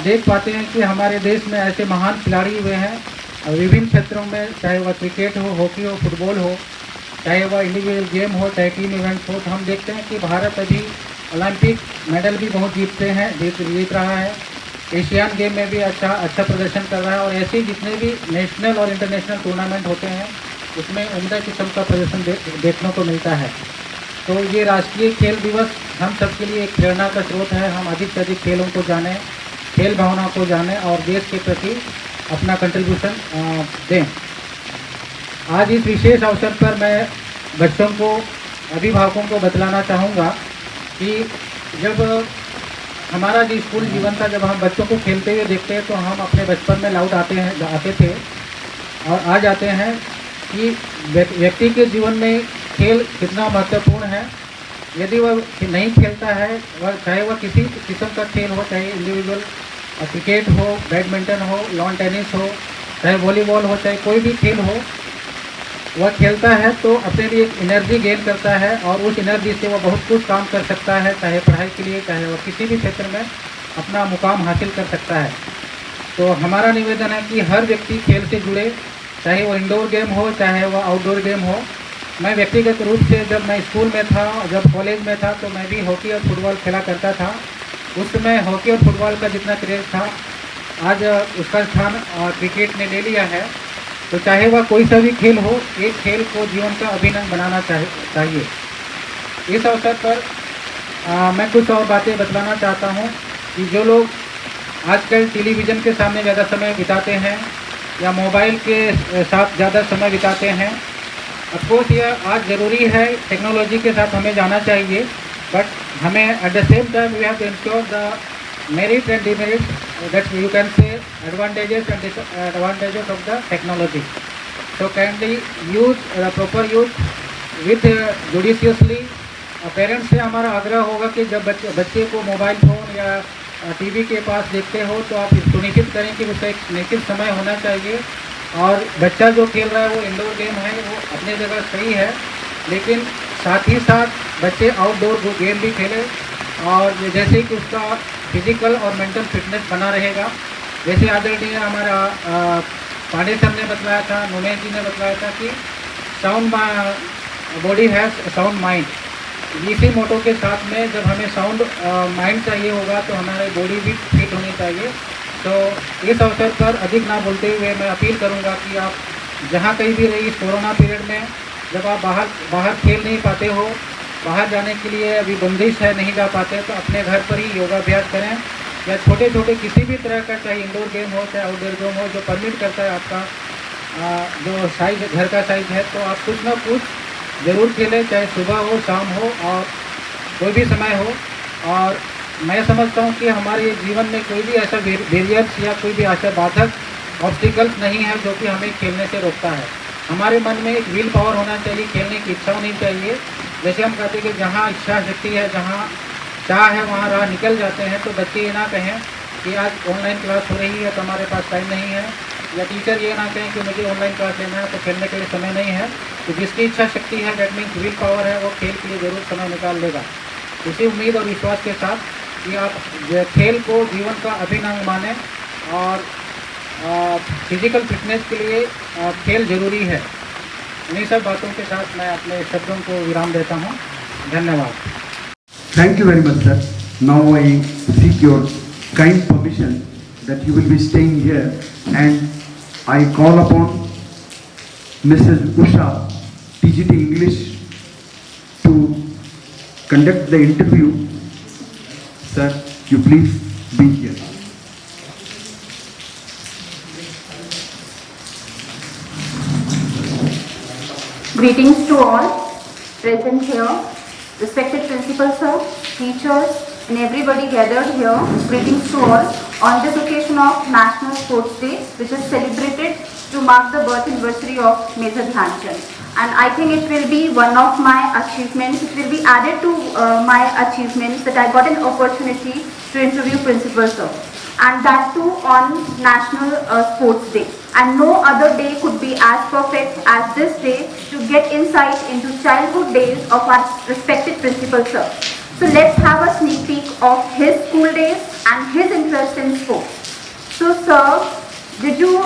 [SPEAKER 8] देख पाते हैं कि हमारे देश में ऐसे महान खिलाड़ी हुए हैं विभिन्न क्षेत्रों में, चाहे वह क्रिकेट हो, हॉकी हो, फुटबॉल हो, चाहे वह इंडिविजुअल गेम हो, चाहे टीम इवेंट्स हो। तो हम देखते हैं कि भारत अभी ओलंपिक मेडल भी बहुत जीत रहा है। एशियन गेम में भी अच्छा प्रदर्शन कर रहा है और ऐसे जितने भी नेशनल और इंटरनेशनल टूर्नामेंट होते हैं उसमें उम्दा किस्म का प्रदर्शन देखने को मिलता है। तो ये राष्ट्रीय खेल दिवस हम सबके लिए एक प्रेरणा का स्रोत है। हम अधिक से अधिक खेलों को जानें, खेल भावना को जानें और देश के प्रति अपना कंट्रीब्यूशन दें। आज इस विशेष अवसर पर मैं बच्चों को, अभिभावकों को बतलाना चाहूँगा कि जब हमारा जो स्कूल जीवन था, जब हम बच्चों को खेलते हुए देखते हैं तो हम अपने बचपन में लौट आते थे और आ जाते हैं कि व्यक्ति के जीवन में खेल कितना महत्वपूर्ण है। यदि वह नहीं खेलता है, वह चाहे वह किसी किस्म का खेल हो, चाहे इंडिविजुअल क्रिकेट हो, बैडमिंटन हो, लॉन टेनिस हो, चाहे वॉलीबॉल हो, चाहे कोई भी खेल हो, वह खेलता है तो अपने लिए एक एनर्जी गेन करता है और उस एनर्जी से वह बहुत कुछ काम कर सकता है, चाहे पढ़ाई के लिए, चाहे वह किसी भी क्षेत्र में अपना मुकाम हासिल कर सकता है। तो हमारा निवेदन है कि हर व्यक्ति खेल से जुड़े, चाहे वो इंडोर गेम हो, चाहे वह आउटडोर गेम हो। मैं व्यक्तिगत रूप से जब मैं स्कूल में था, जब कॉलेज में था, तो मैं भी हॉकी और फुटबॉल खेला करता था। उस समय हॉकी और फुटबॉल का जितना क्रेज़ था, आज उसका स्थान क्रिकेट ने ले लिया है। तो चाहे वह कोई सा भी खेल हो, एक खेल को जीवन का अभिन्न अंग बनाना चाहिए। इस अवसर पर मैं कुछ और बातें बतलाना चाहता हूँ कि जो लोग आजकल टेलीविज़न के सामने ज़्यादा समय बिताते हैं या मोबाइल के साथ ज़्यादा समय बिताते हैं, ऑफकोर्स यह आज ज़रूरी है, टेक्नोलॉजी के साथ हमें जाना चाहिए, बट हमें at the same time we have to ensure the merit and demerit, that you can say advantages and disadvantages of the technology. So kindly use proper use with judiciously. Parents से हमारा आग्रह होगा कि जब बच्चे को mobile phone या TV के पास देखते हो तो आप सुनिश्चित करें कि उसे एक निश्चित समय होना चाहिए। और बच्चा जो खेल रहा है वो इंडोर गेम है, वो अपनी जगह सही है, लेकिन साथ ही साथ बच्चे आउटडोर गेम भी खेलें, और जैसे कि उसका फिजिकल और मेंटल फिटनेस बना रहेगा। जैसे आदरणीय हमारा पांडे सर ने बतलाया था, नुमेश जी ने बतलाया था कि sound body has sound mind. इसी मोटो के साथ में जब हमें साउंड माइंड चाहिए होगा तो हमारी बॉडी भी फिट होनी चाहिए। तो इस अवसर पर अधिक ना बोलते हुए मैं अपील करूंगा कि आप जहां कहीं भी रही इस कोरोना पीरियड में, जब आप बाहर खेल नहीं पाते हो, बाहर जाने के लिए अभी बंदिश है, नहीं जा पाते, तो अपने घर पर ही योगाभ्यास करें, या छोटे छोटे किसी भी तरह का, चाहे इंडोर गेम हो चाहे आउटडोर गेम हो, जो परमिट करता है आपका जो साइज घर का साइज है, तो आप कुछ ना कुछ ज़रूर खेलें, चाहे सुबह हो शाम हो और कोई भी समय हो। और मैं समझता हूँ कि हमारे जीवन में कोई भी ऐसा बैरियर्स या कोई भी ऐसा बाधक ऑब्स्टिकल्स नहीं है जो कि हमें खेलने से रोकता है। हमारे मन में एक विल पावर होना चाहिए, खेलने की इच्छा होनी चाहिए। जैसे हम कहते हैं कि जहाँ इच्छा शक्ति है, जहाँ चाह है, वहाँ राह निकल जाते हैं। तो बच्चे ये ना कहें कि आज ऑनलाइन क्लास हो रही है तो हमारे पास टाइम नहीं है, या टीचर ये ना कहें कि मुझे ऑनलाइन क्लास लेना है तो खेलने के लिए समय नहीं है। तो जिसकी इच्छा शक्ति है, डेट मीन्स विल पावर है, वो खेल के लिए ज़रूर समय निकाल लेगा। इसी उम्मीद और विश्वास के साथ कि आप खेल को जीवन का अभिन्न अंग मानें, और फिजिकल फिटनेस के लिए खेल जरूरी है। इन्हीं सब बातों के साथ मैं अपने शब्दों को विराम देता हूँ। धन्यवाद।
[SPEAKER 1] Thank you very much, sir. Now I seek your kind permission that you will be staying here, and I call upon Mrs. Usha, TGT English, to conduct the interview. Sir, you please be here.
[SPEAKER 9] Greetings to all present here, respected principal sir, teachers and everybody gathered here. Greetings to all on this occasion of National Sports Day, which is celebrated to mark the birth anniversary of Major Dhyan Chand. And I think it will be one of my achievements, it will be added to my achievements that I got an opportunity to interview principal sir. And that too on National Sports Day. And no other day could be as perfect as this day to get insight into childhood days of our respected principal sir. So let's have a sneak peek of his school days and his interest in sports. So sir, did you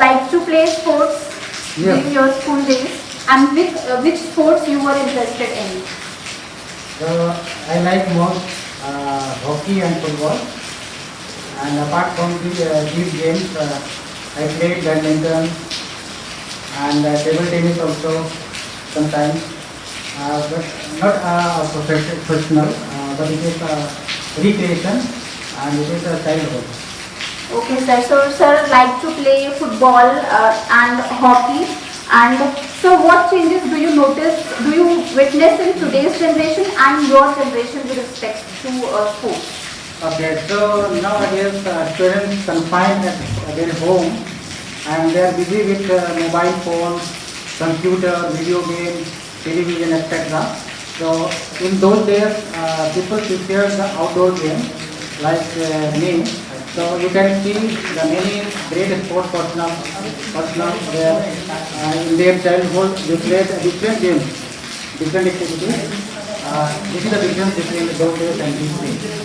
[SPEAKER 9] like to play sports during your school days? And which sports you were interested in?
[SPEAKER 8] So I like most hockey and football. And apart from these games, I played badminton and table tennis also sometimes, but not professional, but it is recreation and it is a childhood.
[SPEAKER 9] Okay sir, so sir like to play football and hockey. And so what changes do you notice, do you witness in today's generation and your generation with respect to sports?
[SPEAKER 8] Okay, so nowadays students confined at their home and they are busy with mobile phones, computer, video games, television, etc. So in those days, people prefer the outdoor games like me. So you can see the many great sports personnel there in their childhood they played different games, different activities. This is the difference between those days and these days.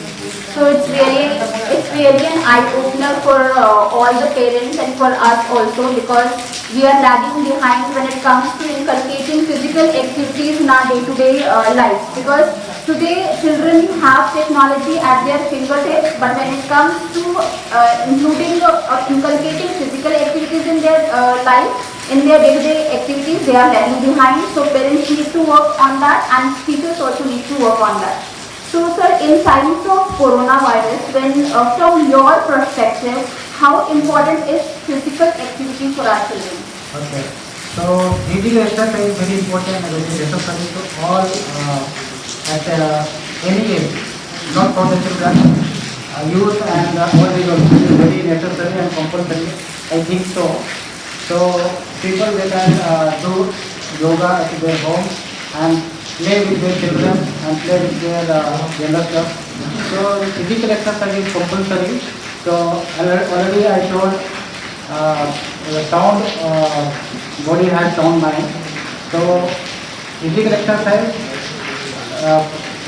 [SPEAKER 9] So it's really an eye-opener for all the parents and for us also, because we are lagging behind when it comes to inculcating physical activities in our day-to-day life. Because today children have technology at their fingertips, but when it comes to including inculcating physical activities in their life, in their day-to-day activities, they are lagging behind. So parents need to work on that and teachers also need to work on that. So sir, in times of coronavirus, when from your perspective, how important is physical activity for our children?
[SPEAKER 8] Okay, so physical exercise is very important and very necessary to all at any age, not for the children. youth and old age also is very necessary and compulsory. I think so. So people they can do yoga at their home and play with their children and play with their younger stuff. So physical exercise is compulsory. So already I told the sound body has sound mind. So physical exercise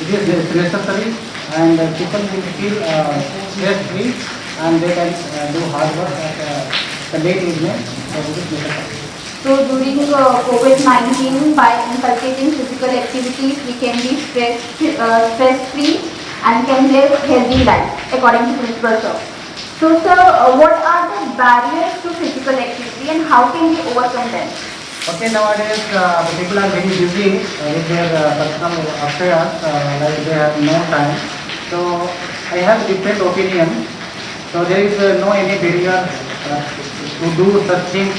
[SPEAKER 8] it is necessary and people will feel stress free and they can do hard work at the late evening. So it is necessary.
[SPEAKER 9] So during COVID-19, by inculcating physical activities, we can be stress-free and can live healthy life, according to Principal Sir. So sir, what are the barriers to physical activity and how can we overcome them?
[SPEAKER 8] Okay, nowadays the people are very busy with their personal affairs, like they have no time. So I have different opinion. So there is no any barrier to do such things.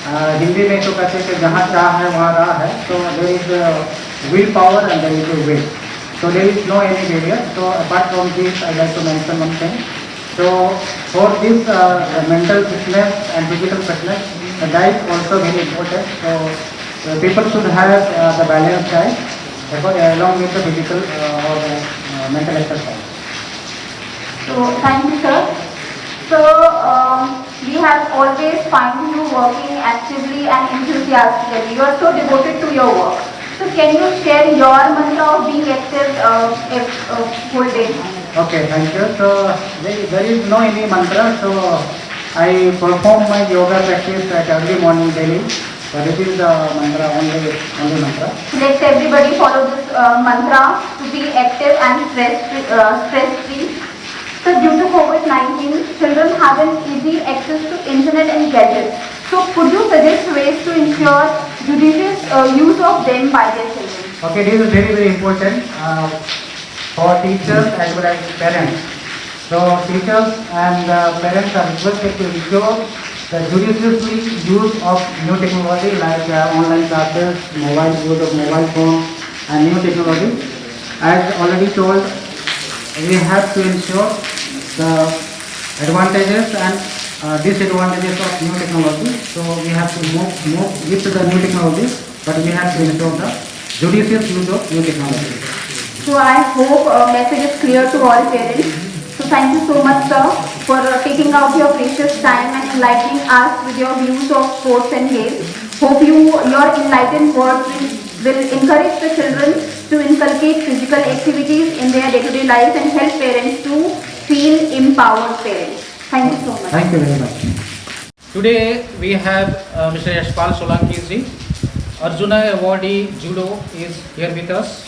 [SPEAKER 8] Hindi में तो कहते हैं कि जहाँ चाह है वहाँ राह है. So there is will power and there is a way. So there is no any barrier. So apart from this, I like to mention one thing. So for this mental fitness and physical fitness, the diet also very important. So people should have the balanced diet along with the physical or mental exercise.
[SPEAKER 9] So thank you sir. So we have always found you working actively and enthusiastically. You are so devoted to your work. So can you share your mantra of being active whole day?
[SPEAKER 8] Okay, thank you. So there is no any mantra. So I perform my yoga practice at every morning daily. So this is the mantra, only mantra.
[SPEAKER 9] Let everybody follow this mantra to be active and stress-free. So due to COVID-19, children have an easy access to internet and gadgets. So could you suggest ways to ensure judicious use of them by their children?
[SPEAKER 8] Okay, this is very, very important for teachers as well as parents. So teachers and parents are requested to ensure the judicious use of new technology like online classes, use of mobile phone and new technology. As already told, we have to ensure the advantages and disadvantages of new technology. So we have to move with the new technology, but we have to ensure the judicious use of new technology.
[SPEAKER 9] So I hope message is clear to all parents. So thank you so much sir for taking out your precious time and enlightening us with your views of sports and games. Hope your enlightened words will encourage the children to inculcate physical activities in their day-to-day life and help parents to feel empowered parents. Thank you so much.
[SPEAKER 8] Thank you very much.
[SPEAKER 10] Today we have Mr. Yashpal Solanki ji, Arjuna awardee Judo is here with us.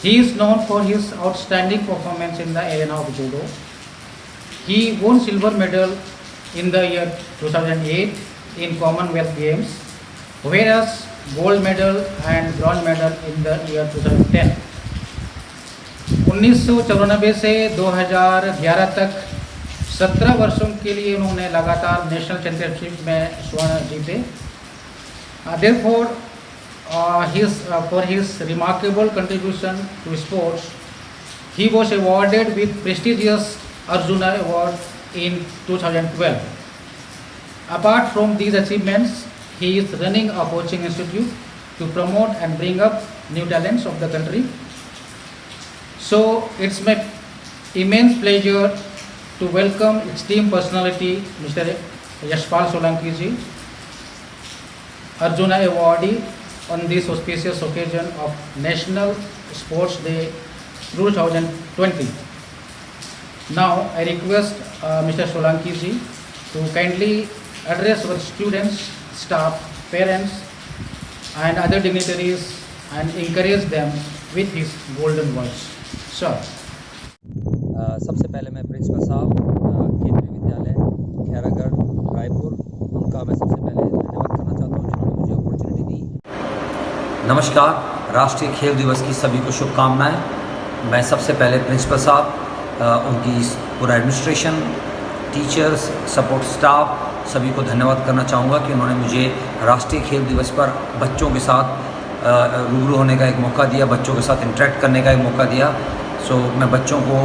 [SPEAKER 10] He is known for his outstanding performance in the arena of Judo. He won silver medal in the year 2008 in Commonwealth Games, whereas gold medal and bronze medal in the year 2010. 1994 से 2011 तक 17 वर्षों के लिए उन्होंने लगातार national championship में स्वर्ण जीते. Therefore, for his remarkable contribution to sports, he was awarded with prestigious Arjuna Award in 2012. Apart from these achievements, he is running a coaching institute to promote and bring up new talents of the country. So it's my immense pleasure to welcome esteemed personality Mr. Yashpal Solanki ji, Arjuna awardee on this auspicious occasion of National Sports Day 2020. Now I request Mr. Solanki ji to kindly address our students, staff, parents and other dignitaries and encourage them with his golden words. Sir.
[SPEAKER 11] सबसे पहले मैं principal साहब केंद्रीय विद्यालय खैरागढ़ रायपुर उनका मैं सबसे पहले धन्यवाद करना चाहता हूँ जिन्होंने मुझे अपॉर्चुनिटी दी. नमस्कार, राष्ट्रीय खेल दिवस की सभी को शुभकामनाएं. मैं सबसे पहले प्रिंसिपल साहब उनकी पूरा एडमिनिस्ट्रेशन, टीचर्स, सपोर्ट स्टाफ सभी को धन्यवाद करना चाहूँगा कि उन्होंने मुझे राष्ट्रीय खेल दिवस पर बच्चों के साथ रूबरू होने का एक मौका दिया, बच्चों के साथ इंटरेक्ट करने का एक मौका दिया. सो मैं बच्चों को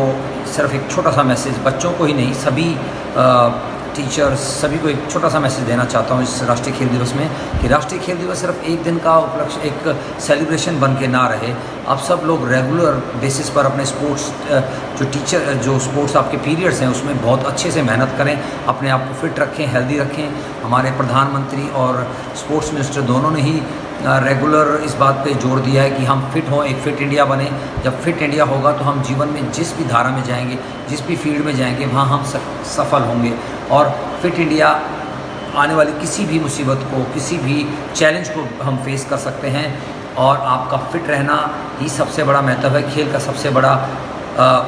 [SPEAKER 11] सिर्फ एक छोटा सा मैसेज बच्चों को ही नहीं, सभी टीचर्स सभी को एक छोटा सा मैसेज देना चाहता हूँ इस राष्ट्रीय खेल दिवस में, कि राष्ट्रीय खेल दिवस सिर्फ एक दिन का उपलक्ष्य, एक सेलिब्रेशन बन के ना रहे। आप सब लोग रेगुलर बेसिस पर अपने स्पोर्ट्स जो स्पोर्ट्स आपके पीरियड्स हैं उसमें बहुत अच्छे से मेहनत करें, अपने आप को फिट रखें, हेल्दी रखें। हमारे प्रधानमंत्री और स्पोर्ट्स मिनिस्टर दोनों ने ही रेगुलर इस बात पे जोर दिया है कि हम फिट हों, एक फ़िट इंडिया बने। जब फिट इंडिया होगा तो हम जीवन में जिस भी धारा में जाएंगे, जिस भी फील्ड में जाएंगे, वहाँ हम सफल होंगे। और फिट इंडिया आने वाली किसी भी मुसीबत को, किसी भी चैलेंज को हम फेस कर सकते हैं। और आपका फिट रहना ही सबसे बड़ा महत्व है। खेल का सबसे बड़ा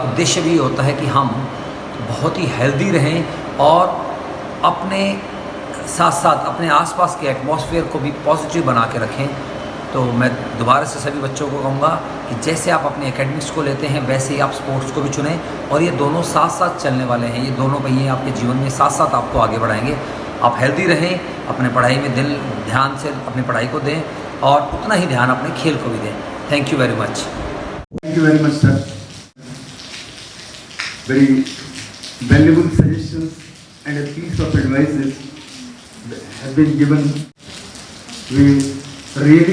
[SPEAKER 11] उद्देश्य भी होता है कि हम बहुत ही हेल्दी रहें और अपने साथ साथ अपने आसपास के एटमॉस्फेयर को भी पॉजिटिव बना के रखें। तो मैं दोबारा से सभी बच्चों को कहूँगा कि जैसे आप अपने एकेडमिक्स को लेते हैं वैसे ही आप स्पोर्ट्स को भी चुनें, और ये दोनों साथ साथ चलने वाले हैं। ये दोनों पहिए आपके जीवन में साथ साथ आपको आगे बढ़ाएंगे। आप हेल्दी रहें, अपने पढ़ाई में ध्यान से अपनी पढ़ाई को दें और उतना ही ध्यान अपने खेल को भी दें। Thank you very much.
[SPEAKER 1] Thank you very much, sir. Very valuable suggestions and a piece of advice has been given. We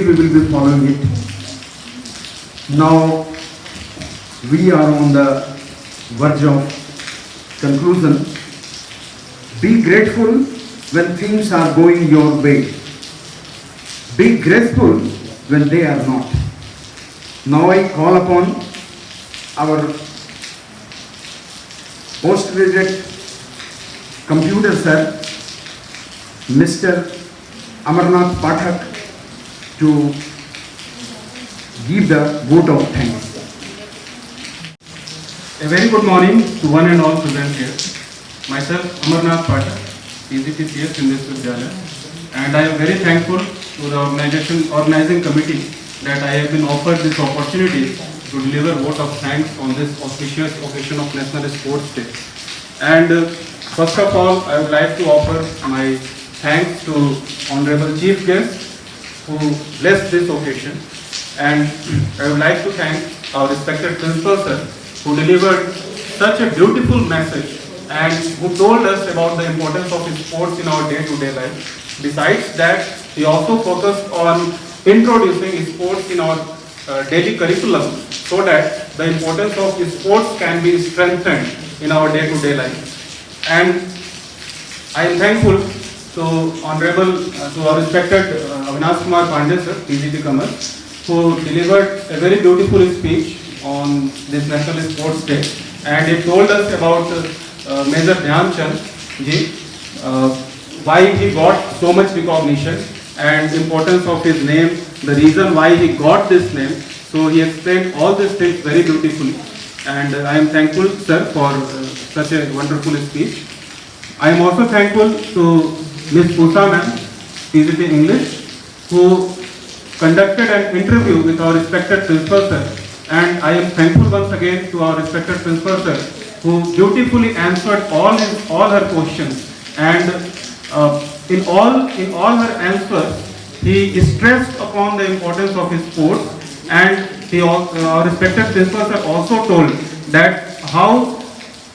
[SPEAKER 1] will be following it. Now we are on the verge of conclusion. Be grateful when things are going your way. Be graceful when they are not. Now I call upon our postgraduate computer sir, Mr. Amarnath Pathak, to give the vote of thanks.
[SPEAKER 12] A very good morning to one and all present here. Myself, Amarnath Pathak, PGPCS in this Vidyalaya, and I am very thankful to the organizing committee that I have been offered this opportunity to deliver vote of thanks on this auspicious occasion of National Sports Day. And first of all, I would like to offer my thanks to Honorable Chief Guest who blessed this occasion, and I would like to thank our respected Principal Sir who delivered such a beautiful message and who told us about the importance of sports in our day-to-day life. Besides that, he also focused on introducing sports in our daily curriculum so that the importance of sports can be strengthened in our day-to-day life. And I am thankful to our respected Avinash Kumar Pandey sir, PGT Kamal, who delivered a very beautiful speech on this National Sports Day, and he told us about Major Dhyan Chand ji, why he got so much recognition and importance of his name, the reason why he got this name. So he explained all these things very beautifully, and I am thankful sir for such a wonderful speech. I am also thankful to Ms. Pusa ma'am, PGT English, who conducted an interview with our respected principal sir, and I am thankful once again to our respected principal sir who beautifully answered all her questions, and in all her answers he stressed upon the importance of his sports, and our respected principal sir also told that how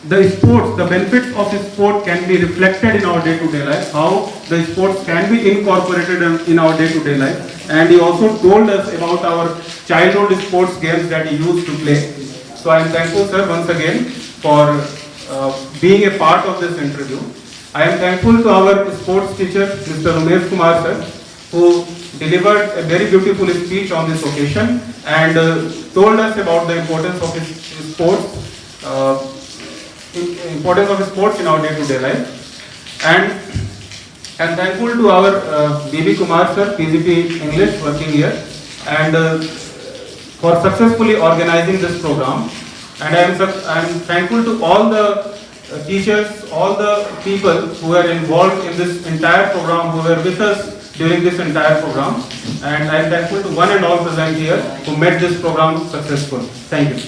[SPEAKER 12] the benefits of sport can be reflected in our day-to-day life, how the sports can be incorporated in our day-to-day life, and he also told us about our childhood sports games that he used to play. So I am thankful sir once again for being a part of this interview. I am thankful to our sports teacher Mr. Umesh Kumar sir, who delivered a very beautiful speech on this occasion and told us about the importance of sports. Importance of sports in our day-to-day life. And I am thankful to our BB Kumar sir, PGP English, working here, and for successfully organizing this program. And I am thankful to all the teachers, all the people who were involved in this entire program, who were with us during this entire program. And I am thankful to one and all present here who made this program successful. Thank you.